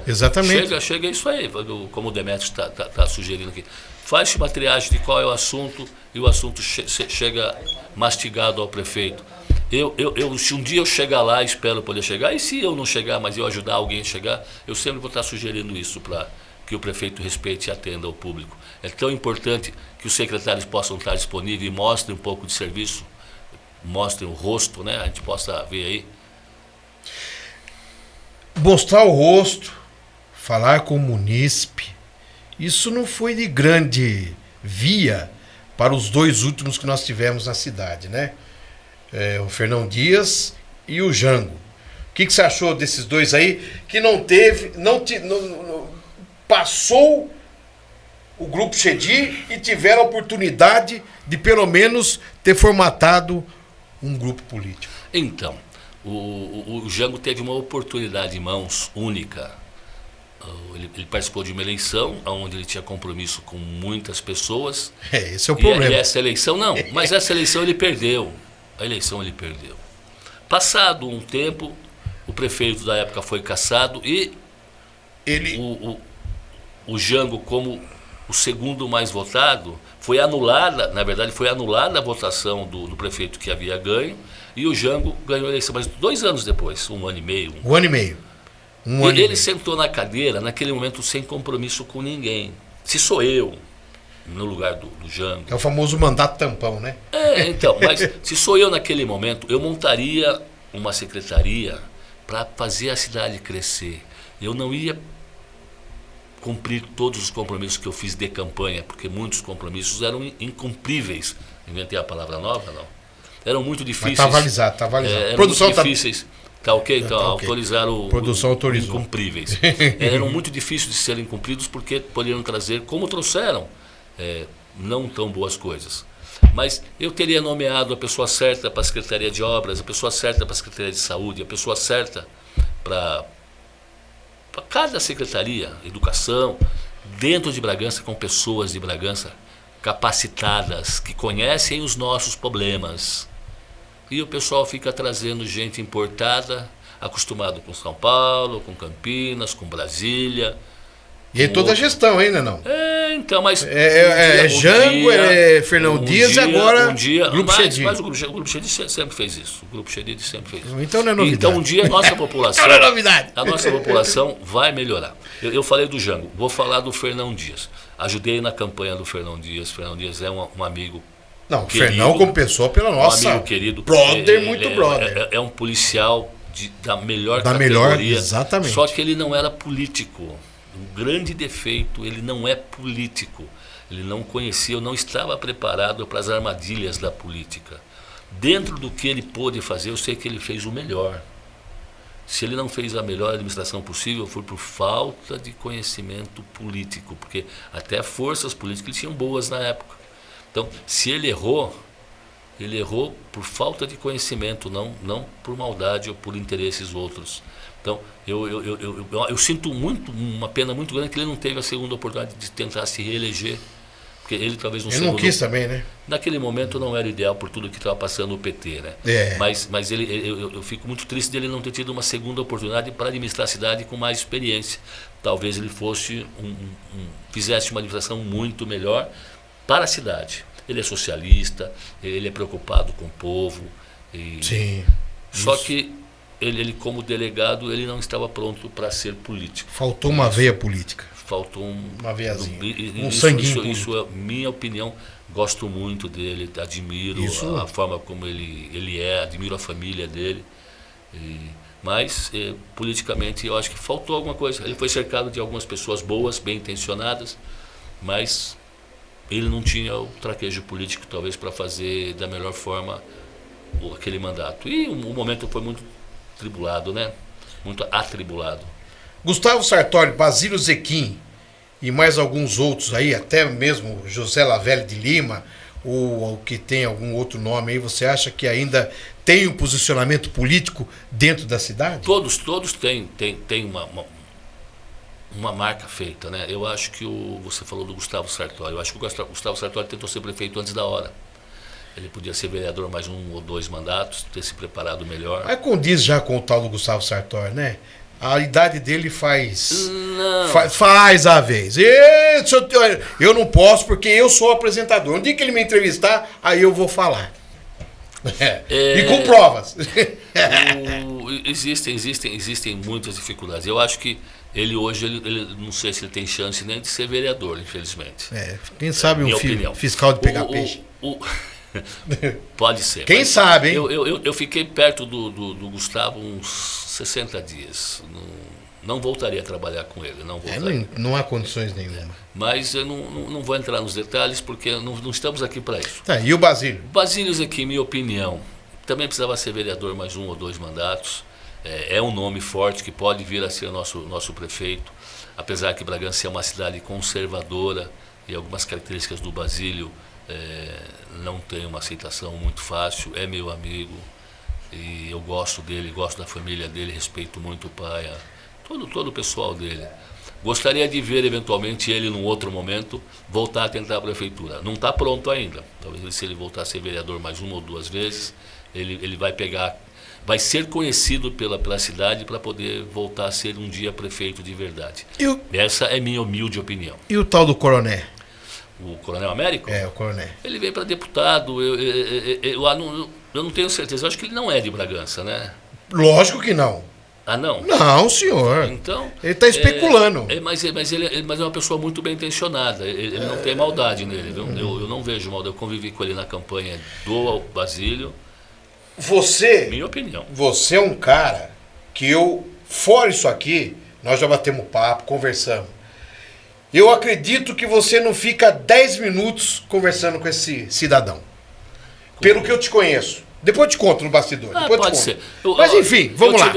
Exatamente. Chega isso aí, como o Demetrios está sugerindo aqui. Faz uma triagem de qual é o assunto e o assunto chega mastigado ao prefeito. Se um dia eu chegar lá, espero poder chegar, e se eu não chegar, mas eu ajudar alguém a chegar, eu sempre vou estar sugerindo isso para que o prefeito respeite e atenda ao público. É tão importante que os secretários possam estar disponíveis e mostrem um pouco de serviço, mostrem o rosto, né? A gente possa ver aí. Mostrar o rosto, falar com o munícipe, isso não foi de grande via para os 2 últimos que nós tivemos na cidade, né? O Fernão Dias e o Jango. O que você achou desses 2 aí que não passou o Grupo Chedi e tiveram a oportunidade de pelo menos ter formatado um grupo político? Então, o Jango teve uma oportunidade em mãos única. Ele participou de uma eleição onde ele tinha compromisso com muitas pessoas. Esse é o problema. E essa eleição não, mas essa eleição ele perdeu. A eleição ele perdeu. Passado um tempo, o prefeito da época foi cassado e o Jango, como o segundo mais votado, foi anulada a votação do prefeito que havia ganho, e o Jango ganhou a eleição, mas 2 anos depois, 1 ano e meio. 1 ano e meio. E ele sentou na cadeira, naquele momento, sem compromisso com ninguém. Se sou eu, no lugar do Jango... É o famoso mandato tampão, né? Então, mas se sou eu naquele momento, eu montaria uma secretaria para fazer a cidade crescer. Eu não ia cumprir todos os compromissos que eu fiz de campanha, porque muitos compromissos eram incumpríveis. Inventei a palavra nova, não? Eram muito difíceis. Está avalizado, está avalizado. Eram muito difíceis. Tá ok? Então, tá okay. Autorizaram Produção autorizou. Incumpríveis. Eram muito difíceis de serem cumpridos porque poderiam trazer, como trouxeram, não tão boas coisas. Mas eu teria nomeado a pessoa certa para a Secretaria de Obras, a pessoa certa para a Secretaria de Saúde, a pessoa certa para cada secretaria, educação, dentro de Bragança, com pessoas de Bragança capacitadas, que conhecem os nossos problemas. E o pessoal fica trazendo gente importada, acostumado com São Paulo, com Campinas, com Brasília. E aí toda a gestão ainda não? Então, mas... Jango, Fernão Dias e agora Grupo Chedi. Mas o Grupo Chedi sempre fez isso. O Grupo Chedi sempre fez isso. Então não é novidade. Então um dia a nossa população... Não é novidade. A nossa população vai melhorar. Eu falei do Jango, vou falar do Fernão Dias. Ajudei na campanha do Fernão Dias. Fernão Dias é um amigo... Não, o Fernão compensou pela nossa... Um amigo querido. Brother, muito brother. É um policial da melhor categoria. Exatamente. Só que ele não era político. Um grande defeito, ele não é político. Ele não conhecia, eu não estava preparado para as armadilhas da política. Dentro do que ele pôde fazer, eu sei que ele fez o melhor. Se ele não fez a melhor administração possível, foi por falta de conhecimento político, porque até forças políticas tinham boas na época. Então, se ele errou por falta de conhecimento, não por maldade ou por interesses outros. Então, eu sinto uma pena muito grande que ele não teve a segunda oportunidade de tentar se reeleger, porque ele talvez não... Ele não quis também, né? Naquele momento não era ideal por tudo que estava passando o PT, né? Mas eu fico muito triste dele não ter tido uma segunda oportunidade para administrar a cidade com mais experiência. Talvez ele fosse fizesse uma administração muito melhor para a cidade. Ele é socialista, ele é preocupado com o povo. Sim. Só que ele, como delegado, ele não estava pronto para ser político. Faltou uma veia política. Faltou uma veiazinha. Um sanguinho. Isso é minha opinião. Gosto muito dele, admiro a forma como ele é, admiro a família dele. Mas, politicamente, eu acho que faltou alguma coisa. Ele foi cercado de algumas pessoas boas, bem intencionadas, mas ele não tinha o traquejo político, talvez, para fazer da melhor forma aquele mandato. E o momento foi muito tribulado, né? Muito atribulado. Gustavo Sartori, Basílio Zequim e mais alguns outros aí, até mesmo José Lavelle de Lima, ou que tem algum outro nome aí, você acha que ainda tem um posicionamento político dentro da cidade? Todos têm uma marca feita, né? Eu acho que você falou do Gustavo Sartori. Eu acho que o Gustavo Sartori tentou ser prefeito antes da hora. Ele podia ser vereador mais 1 ou 2 mandatos, ter se preparado melhor. Mas condiz já com o tal do Gustavo Sartori, né? A idade dele faz a vez. Eu não posso porque eu sou apresentador. No dia que ele me entrevistar, aí eu vou falar. E com provas. Existem muitas dificuldades. Eu acho que ele hoje, ele não sei se ele tem chance nem de ser vereador, infelizmente. Quem sabe um fiscal de pegar peixe. Pode ser. Quem sabe, hein? Eu fiquei perto do Gustavo uns 60 dias. Não voltaria a trabalhar com ele. Não há condições nenhuma. Mas eu não vou entrar nos detalhes porque não estamos aqui para isso. Tá, e o Basílio? Basílio aqui, minha opinião, também precisava ser vereador mais 1 ou 2 mandatos. É um nome forte que pode vir a ser nosso prefeito. Apesar que Bragança é uma cidade conservadora e algumas características do Basílio não tem uma aceitação muito fácil. É meu amigo e eu gosto dele, gosto da família dele, respeito muito o pai, todo o pessoal dele. Gostaria de ver eventualmente ele num outro momento voltar a tentar a prefeitura. Não está pronto ainda. Talvez se ele voltar a ser vereador mais 1 ou 2 vezes, ele vai ser conhecido pela cidade para poder voltar a ser um dia prefeito de verdade. Essa é minha humilde opinião. E o tal do Coroné? O Coronel Américo? O Coroné. Ele veio para deputado, eu não tenho certeza, eu acho que ele não é de Bragança, né? Lógico que não. Ah, não? Não, senhor. Então, ele está especulando. Mas ele é uma pessoa muito bem intencionada, ele não tem maldade nele, viu? Eu não vejo maldade, eu convivi com ele na campanha do Basílio. Minha opinião. Você é um cara que fora isso aqui, nós já batemos papo, conversamos. Eu acredito que você não fica 10 minutos conversando com esse cidadão. Pelo que eu te conheço. Depois eu te conto no bastidor. Pode ser. Mas enfim, vamos lá.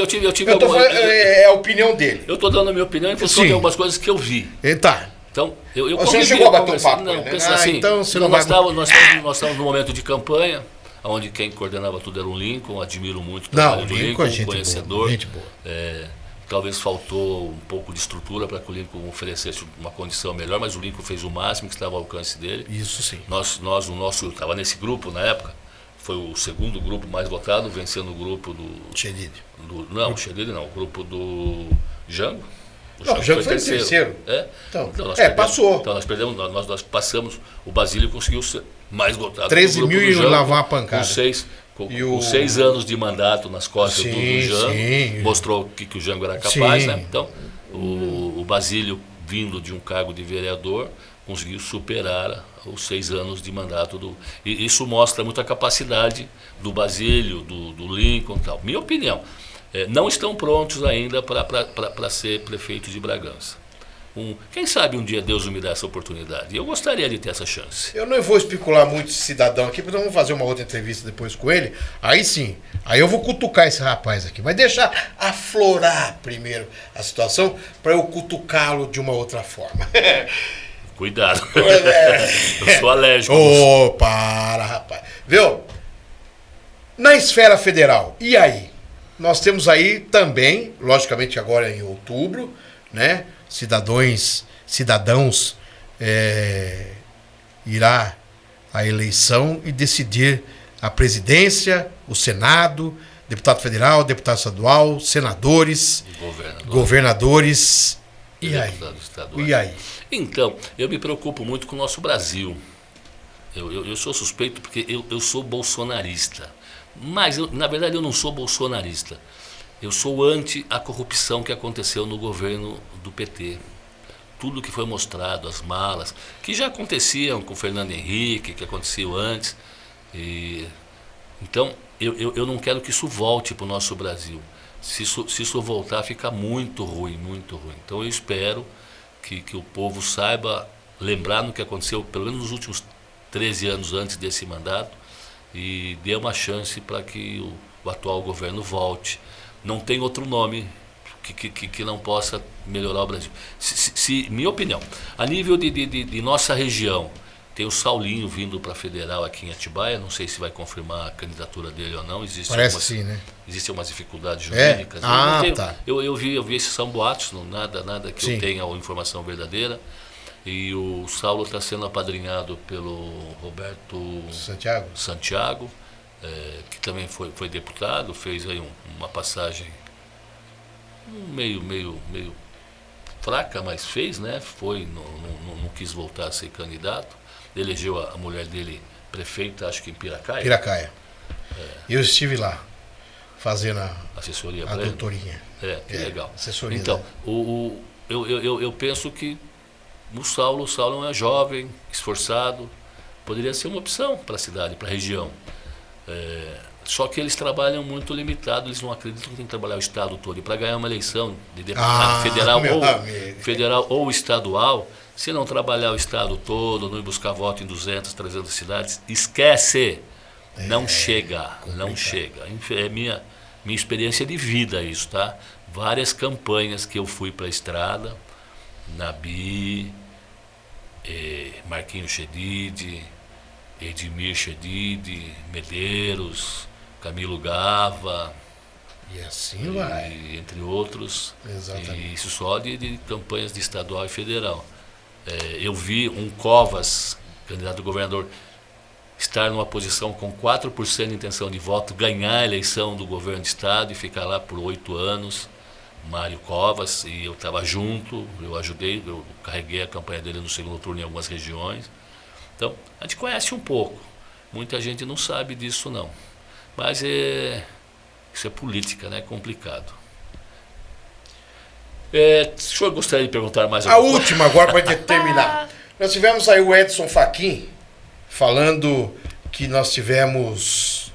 É a opinião dele. Eu estou dando a minha opinião em função de algumas coisas que eu vi. Tá. Então, você não chegou a bater um papo? Não, né? assim, então você não nós estávamos no momento de campanha, onde quem coordenava tudo era o Lincoln. Admiro muito o trabalho do Lincoln, conhecedor. Gente boa. Talvez faltou um pouco de estrutura para que o Lincoln oferecesse uma condição melhor, mas o Lincoln fez o máximo que estava ao alcance dele. Isso sim. Estava nesse grupo na época, foi o segundo grupo mais votado, vencendo o grupo do... Xedid. Não, o Xedid não, o grupo do Jango. O Jango foi terceiro. Então passou. Então nós perdemos, nós passamos, o Basílio conseguiu ser mais votado. 13 mil e lavar a pancada. Com 6 anos de mandato nas costas do Jango, mostrou que o Jango era capaz, né? Então, o Basílio, vindo de um cargo de vereador, conseguiu superar os 6 anos de mandato e isso mostra muita capacidade do Basílio, do Lincoln e tal. Minha opinião, não estão prontos ainda para ser prefeito de Bragança. Quem sabe um dia Deus me dá essa oportunidade. Eu gostaria de ter essa chance. Eu não vou especular muito esse cidadão aqui, porque nós vamos fazer uma outra entrevista depois com ele. Aí sim, aí eu vou cutucar esse rapaz aqui. Vai deixar aflorar primeiro a situação para eu cutucá-lo de uma outra forma. Cuidado. Eu sou alérgico. Para, rapaz. Viu? Na esfera federal, e aí? Nós temos aí também, logicamente agora em outubro, né? Cidadãos irá à eleição e decidir a presidência, o Senado, deputado federal, deputado estadual, senadores, governadores. E aí? Então, eu me preocupo muito com o nosso Brasil. Eu sou suspeito porque eu sou bolsonarista. Mas, na verdade, eu não sou bolsonarista. Eu sou anti a corrupção que aconteceu no governo do PT. Tudo que foi mostrado, as malas, que já aconteciam com o Fernando Henrique, que aconteceu antes. Então, eu não quero que isso volte para o nosso Brasil. Se isso voltar, fica muito ruim, muito ruim. Então eu espero que o povo saiba lembrar no que aconteceu, pelo menos nos últimos 13 anos antes desse mandato, e dê uma chance para que o atual governo volte. Não tem outro nome que não possa melhorar o Brasil. Minha opinião, a nível de nossa região, tem o Saulinho vindo para federal aqui em Atibaia, não sei se vai confirmar a candidatura dele ou não. Parece sim, né? Existem umas dificuldades jurídicas. Tá. Eu vi esses são boatos, nada que Sim. eu tenha informação verdadeira. E o Saulo está sendo apadrinhado pelo Roberto Santiago, que também foi deputado, fez aí uma passagem meio fraca, mas fez, né? Não quis voltar a ser candidato. Elegeu a mulher dele prefeita, acho que em Piracaia. Eu estive lá, fazendo a doutorinha. Que legal. Assessoria. Então, eu penso que o Saulo é um jovem, esforçado, poderia ser uma opção para a cidade, para a região. Só que eles trabalham muito limitado, eles não acreditam que tem que trabalhar o estado todo. E para ganhar uma eleição de deputado federal ou estadual, se não trabalhar o estado todo, não ir buscar voto em 200, 300 cidades, esquece. Não chega. É minha experiência de vida isso, tá? Várias campanhas que eu fui para a estrada, Nabi, Marquinhos Chedid, Edmir Chedid, Medeiros, Camilo Gava, e assim vai, entre outros. Exatamente. E isso só de campanhas de estadual e federal. Eu vi um Covas, candidato a governador, estar numa posição com 4% de intenção de voto, ganhar a eleição do governo de estado e ficar lá por 8 anos. Mário Covas, e eu estava junto, eu ajudei, eu carreguei a campanha dele no segundo turno em algumas regiões. Então, a gente conhece um pouco. Muita gente não sabe disso, não. Mas isso é política, né? É complicado. O senhor gostaria de perguntar mais alguma coisa? A última agora para terminar. Nós tivemos aí o Edson Fachin falando que nós tivemos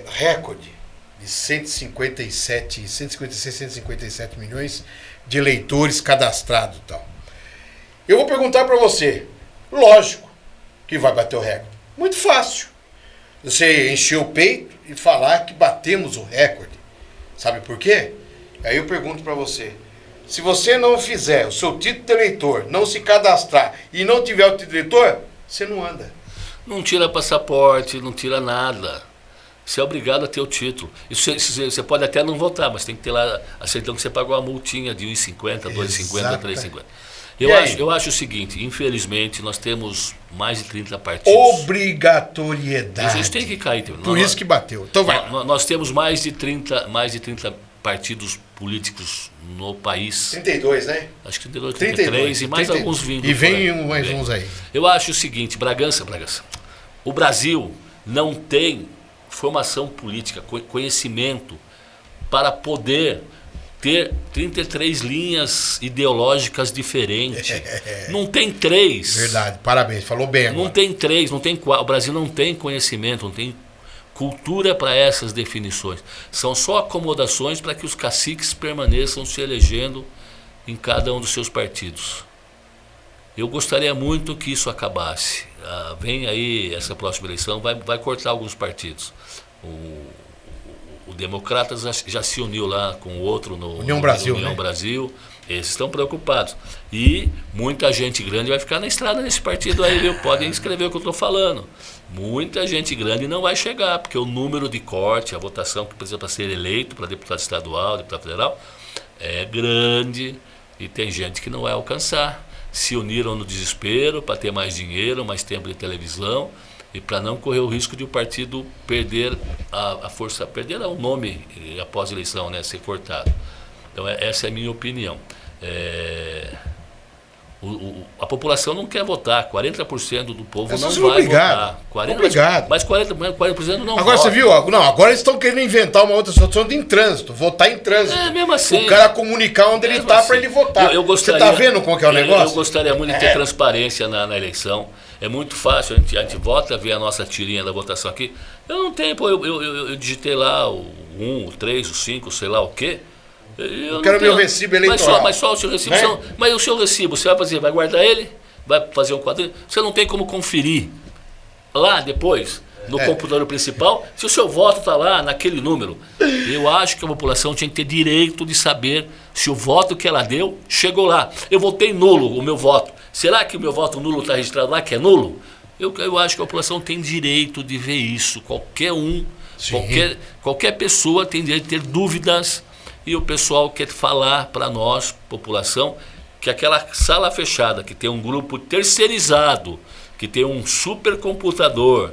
recorde de 156, 157 milhões de eleitores cadastrados e tal. Eu vou perguntar para você, lógico que vai bater o recorde. Muito fácil. Você encher o peito e falar que batemos o recorde. Sabe por quê? Aí eu pergunto para você, se você não fizer o seu título de eleitor, não se cadastrar e não tiver o título de eleitor, você não anda. Não tira passaporte, não tira nada. Você é obrigado a ter o título. Isso, você pode até não votar, mas tem que ter lá a certidão que você pagou a multinha de 1,50, 2,50, 3,50. Eu acho o seguinte, infelizmente, nós temos mais de 30 partidos. Obrigatoriedade. Isso tem que cair. Por isso que bateu. Então vai. Nós temos mais de 30 partidos políticos no país. 32, né? Acho que 32, 33 e mais 32. Alguns vindo. E vem mais uns aí. Eu acho o seguinte, Bragança, o Brasil não tem formação política, conhecimento para poder ter 33 linhas ideológicas diferentes. Não tem 3. Verdade, parabéns, falou bem agora. Não tem 3, não tem 4. O Brasil não tem conhecimento, não tem cultura para essas definições. São só acomodações para que os caciques permaneçam se elegendo em cada um dos seus partidos. Eu gostaria muito que isso acabasse. Vem aí essa próxima eleição, vai cortar alguns partidos. O Democratas já se uniu lá com o outro no União Brasil, União né? Brasil. Eles estão preocupados. E muita gente grande vai ficar na estrada nesse partido aí, viu? Podem escrever o que eu estou falando. Muita gente grande não vai chegar, porque o número de corte, a votação que precisa para ser eleito para deputado estadual, deputado federal, é grande e tem gente que não vai alcançar. Se uniram no desespero para ter mais dinheiro, mais tempo de televisão e para não correr o risco de o partido perder a força, perder o nome após a eleição, né, ser cortado. Então essa é a minha opinião. A população não quer votar, 40% do povo não vai votar. 40%, obrigado. Mas 40% não agora vota. Você viu? Não, agora eles estão querendo inventar uma outra situação de trânsito, votar em trânsito. Mesmo assim. O cara comunicar onde ele está assim, para ele votar. Eu gostaria, você está vendo como que é o negócio? Eu gostaria muito de ter transparência na eleição. É muito fácil, a gente volta a ver a nossa tirinha da votação aqui. Eu não tenho, pô, eu digitei lá o 1, o 3, o 5, sei lá o quê. Eu quero meu recibo eleitoral. Mas só o seu recibo. Né? Mas o seu recibo, você vai guardar ele? Vai fazer um quadrinho? Você não tem como conferir lá depois, no computador principal, se o seu voto está lá naquele número. Eu acho que a população tinha que ter direito de saber se o voto que ela deu chegou lá. Eu votei nulo o meu voto. Será que o meu voto nulo está registrado lá, que é nulo? Eu acho que a população tem direito de ver isso. Qualquer um, qualquer pessoa tem direito de ter dúvidas. E o pessoal quer falar para nós, população, que aquela sala fechada, que tem um grupo terceirizado, que tem um supercomputador,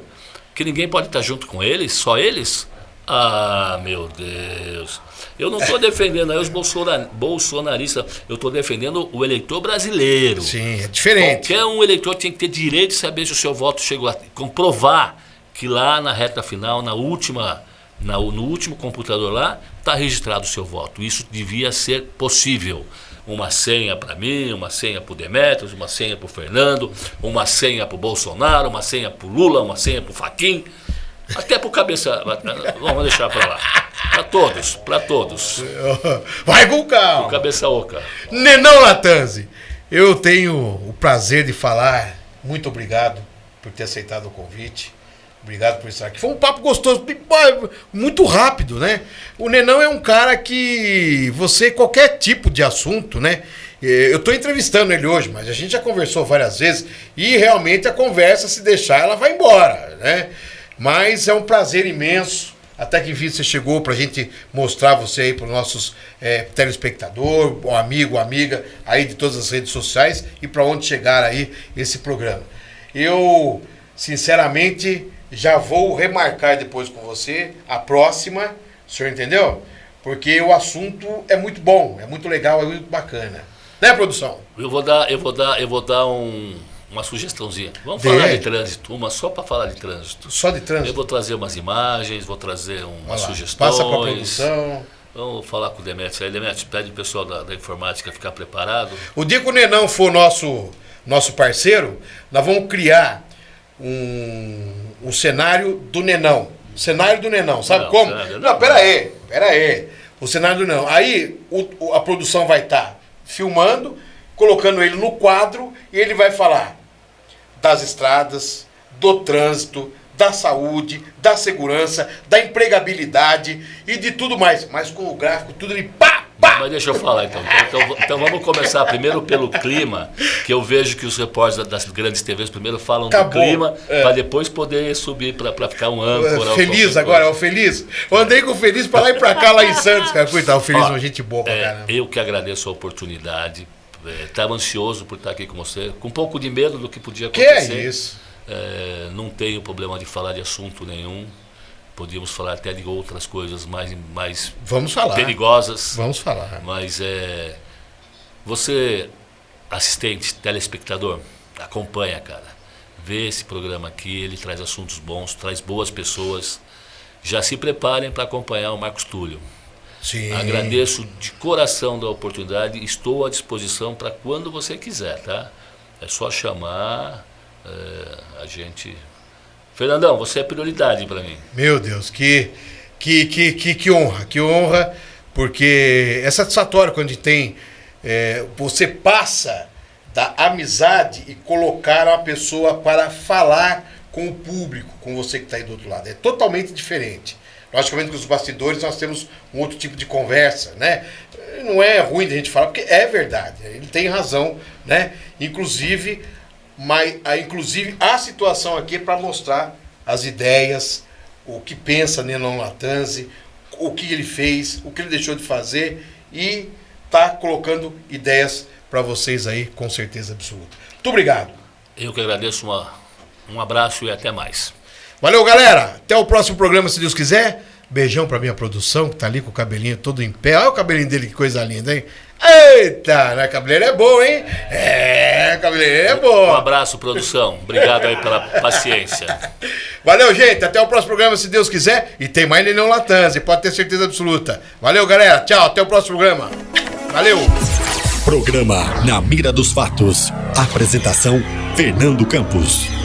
que ninguém pode estar junto com eles, só eles? Ah, meu Deus. Eu não estou defendendo aí os bolsonaristas, eu estou defendendo o eleitor brasileiro. Sim, é diferente. Qualquer um eleitor tem que ter direito de saber se o seu voto chegou a comprovar que lá na reta final, no último computador lá, está registrado o seu voto. Isso devia ser possível. Uma senha para mim, uma senha para o Demetrios, uma senha para o Fernando, uma senha para o Bolsonaro, uma senha para o Lula, uma senha para o Fachin, até para o Cabeça. Vamos deixar para lá. Para todos. Vai com calma. O Cabeça Oca. Nenão Lattanzi, eu tenho o prazer de falar. Muito obrigado por ter aceitado o convite. Obrigado por estar aqui. Foi um papo gostoso, muito rápido, né? O Nenão é um cara que qualquer tipo de assunto, né? Eu estou entrevistando ele hoje, mas a gente já conversou várias vezes e realmente a conversa, se deixar, ela vai embora, né? Mas é um prazer imenso. Até que enfim você chegou para a gente mostrar você aí para os nossos telespectadores, o amigo, amiga aí de todas as redes sociais e para onde chegar aí esse programa. Eu, sinceramente, já vou remarcar depois com você a próxima, o senhor entendeu? Porque o assunto é muito bom, é muito legal, é muito bacana. Né, produção? Eu vou dar uma sugestãozinha. Vamos falar de trânsito, uma só para falar de trânsito. Só de trânsito? Eu vou trazer umas imagens, vou trazer umas sugestões. Passa para a produção. Vamos falar com o Demetrios aí. Demetrios, pede o pessoal da informática ficar preparado. O dia que o Nenão for nosso parceiro, nós vamos criar um cenário do Nenão. Cenário do Nenão, sabe como? Não, pera aí. O cenário do Nenão. Aí a produção vai estar filmando, colocando ele no quadro e ele vai falar das estradas, do trânsito, da saúde, da segurança, da empregabilidade e de tudo mais. Mas com o gráfico, tudo ali, pá! Mas deixa eu falar então vamos começar primeiro pelo clima, que eu vejo que os repórteres das grandes TVs primeiro falam do clima, para depois poder subir para ficar um âncora. Feliz agora, o Feliz. Eu andei com o Feliz para lá e para cá, lá em Santos, cara. Coitado, o Feliz é uma gente boa pra caramba. Eu que agradeço a oportunidade, estava ansioso por estar aqui com você, com um pouco de medo do que podia acontecer. Que é isso? Não tenho problema de falar de assunto nenhum. Podíamos falar até de outras coisas mais vamos falar. Perigosas. Vamos falar. Mas você, assistente, telespectador, acompanha, cara. Vê esse programa aqui, ele traz assuntos bons, traz boas pessoas. Já se preparem para acompanhar o Marcos Túlio. Sim. Agradeço de coração da oportunidade, estou à disposição para quando você quiser, tá? É só chamar, a gente... Fernandão, você é prioridade para mim. Meu Deus, que honra, porque é satisfatório quando a gente tem, você passa da amizade e colocar uma pessoa para falar com o público, com você que está aí do outro lado. É totalmente diferente. Logicamente que os bastidores nós temos um outro tipo de conversa, né? Não é ruim de a gente falar, porque é verdade, ele tem razão, né? Inclusive a situação aqui é para mostrar as ideias, o que pensa Nenão Lattanzi, o que ele fez, o que ele deixou de fazer e tá colocando ideias para vocês aí, com certeza absoluta. Muito obrigado. Eu que agradeço, um abraço e até mais. Valeu, galera. Até o próximo programa, se Deus quiser. Beijão pra minha produção, que tá ali com o cabelinho todo em pé. Olha o cabelinho dele, que coisa linda, hein? Eita, né? Cabeleiro é bom, hein? Cabeleiro é bom. Um abraço, produção. Obrigado aí pela paciência. Valeu, gente. Até o próximo programa, se Deus quiser. E tem mais Nenão Lattanzi, pode ter certeza absoluta. Valeu, galera. Tchau, até o próximo programa. Valeu. Programa Na Mira dos Fatos. Apresentação: Fernando Campos.